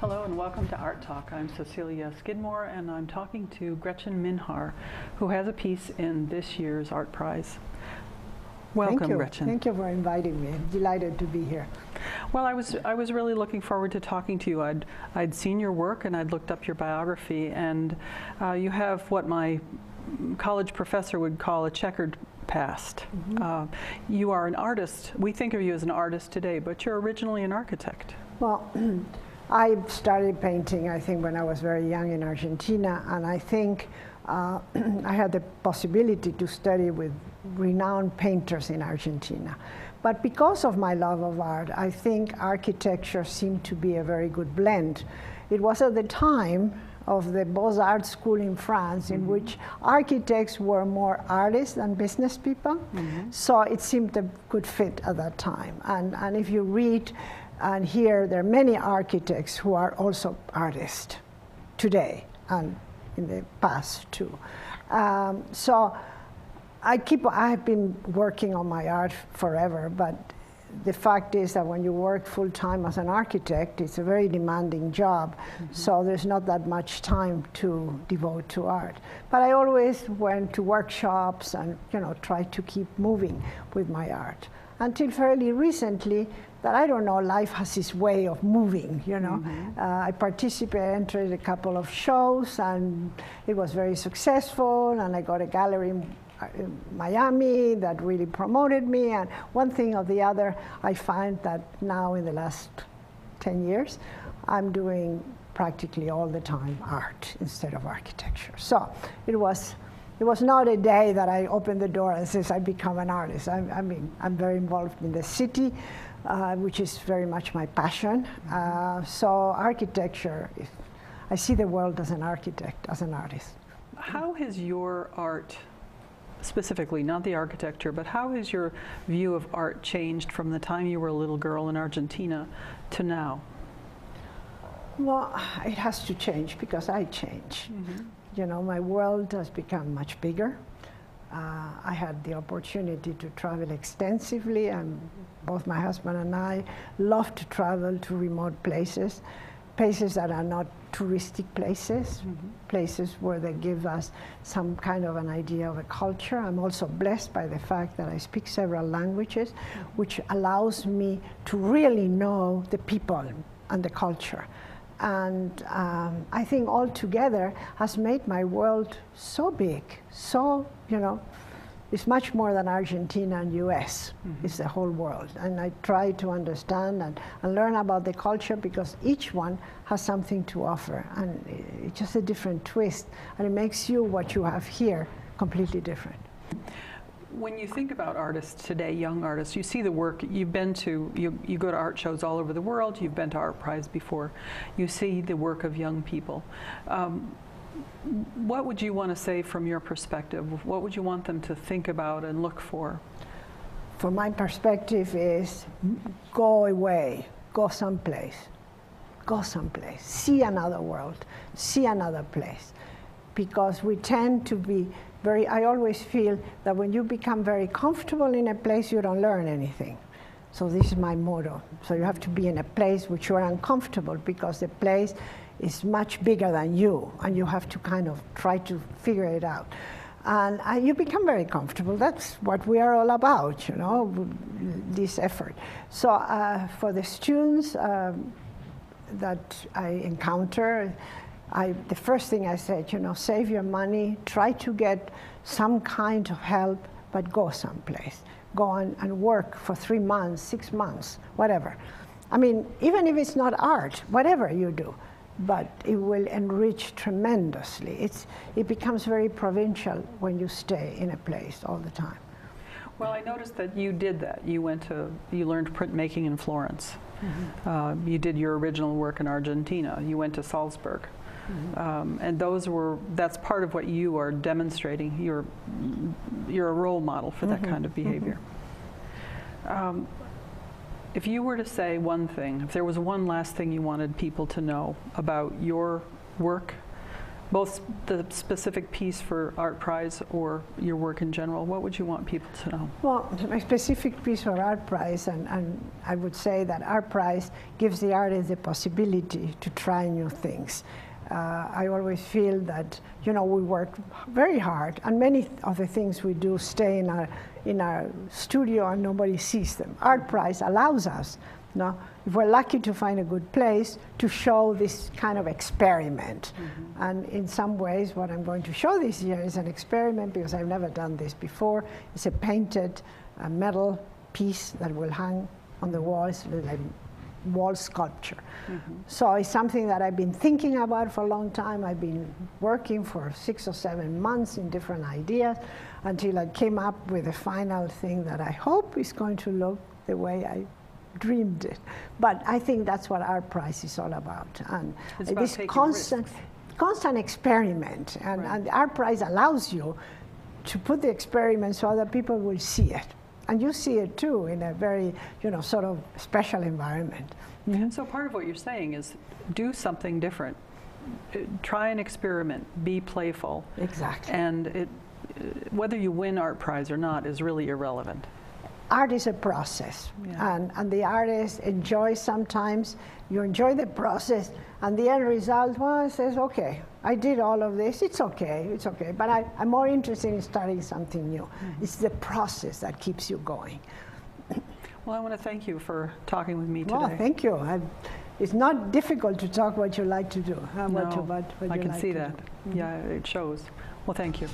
Hello and welcome to Art Talk. I'm Cecilia Skidmore and I'm talking to Gretchen Minnhaar, who has a piece in this year's Art Prize. Welcome, Thank you. Gretchen. Thank you for inviting me. I'm delighted to be here. Well, I was really looking forward to talking to you. I'd seen your work and I'd looked up your biography, and you have what my college professor would call a checkered past. Mm-hmm. You are an artist. We think of you as an artist today, but you're originally an architect. Well, I started painting, I think, when I was very young in Argentina, and I think I had the possibility to study with renowned painters in Argentina. But because of my love of art, I think architecture seemed to be a very good blend. It was at the time of the Beaux-Arts school in France, in which architects were more artists than business people. So it seemed a good fit at that time. And if you read and hear, there are many architects who are also artists today and in the past too. So I've been working on my art forever, but the fact is that when you work full-time as an architect, it's a very demanding job, so there's not that much time to devote to art. But I always went to workshops and tried to keep moving with my art. Until fairly recently, that I don't know, life has its way of moving, I entered a couple of shows, and it was very successful, and I got a gallery in Miami that really promoted me, and one thing or the other, I find that now in the last 10 years, I'm doing practically all the time art instead of architecture. So it was not a day that I opened the door and says I become an artist. I'm very involved in the city, which is very much my passion. So architecture, I see the world as an architect, as an artist. How has your art, specifically, not the architecture, but how has your view of art changed from the time you were a little girl in Argentina to now? Well, it has to change because I change. My world has become much bigger. I had the opportunity to travel extensively, and both my husband and I love to travel to remote places that are not touristic places, places where they give us some kind of an idea of a culture. I'm also blessed by the fact that I speak several languages, which allows me to really know the people and the culture. And I think all together has made my world so big, so, it's much more than Argentina and US. It's the whole world. And I try to understand and learn about the culture because each one has something to offer. And it's just a different twist. And it makes you, what you have here, completely different. When you think about artists today, young artists, you see the work, you've been to, you go to art shows all over the world, you've been to Art Prize before, you see the work of young people. What would you want to say from your perspective? What would you want them to think about and look for? From my perspective is go away, go someplace, see another world, see another place. Because we tend to be I always feel that when you become very comfortable in a place, you don't learn anything. So this is my motto. So you have to be in a place which you are uncomfortable because the place is much bigger than you, and you have to kind of try to figure it out. And you become very comfortable. That's what we are all about, this effort. So for the students that I encounter, the first thing I said, save your money, try to get some kind of help, but go someplace. Go and work for 3 months, 6 months, whatever. I mean, even if it's not art, whatever you do, but it will enrich tremendously. It becomes very provincial when you stay in a place all the time. Well, I noticed that you did that. You learned printmaking in Florence. You did your original work in Argentina. You went to Salzburg. And that's part of what you are demonstrating. You're a role model for that kind of behavior. If you were to say one thing, if there was one last thing you wanted people to know about your work, both the specific piece for Art Prize or your work in general? What would you want people to know? Well, my specific piece for Art Prize, and I would say that Art Prize gives the artist the possibility to try new things. I always feel that, you know, we work very hard, and many of the things we do stay in our studio and nobody sees them. Art Prize allows us, no, if we're lucky to find a good place, to show this kind of experiment. Mm-hmm. And in some ways, what I'm going to show this year is an experiment, because I've never done this before. It's a painted metal piece that will hang on the walls, like wall sculpture. Mm-hmm. So it's something that I've been thinking about for a long time. I've been working for 6 or 7 months in different ideas until I came up with a final thing that I hope is going to look the way I dreamed it. But I think that's what Art Prize is all about. And it's about this constant experiment. And, right. and Art Prize allows you to put the experiment so other people will see it. And you see it too in a very, you know, sort of special environment. Mm-hmm. So part of what you're saying is do something different. Try an experiment. Be playful. Exactly. And whether you win Art Prize or not is really irrelevant. Art is a process, yeah. and the artist enjoys sometimes. You enjoy the process, and the end result, well, says, okay, I did all of this, it's okay. But I'm more interested in starting something new. Mm-hmm. It's the process that keeps you going. Well, I want to thank you for talking with me today. Well, thank you. It's not difficult to talk what you like to do. No, I can see that. Yeah, it shows. Well, thank you.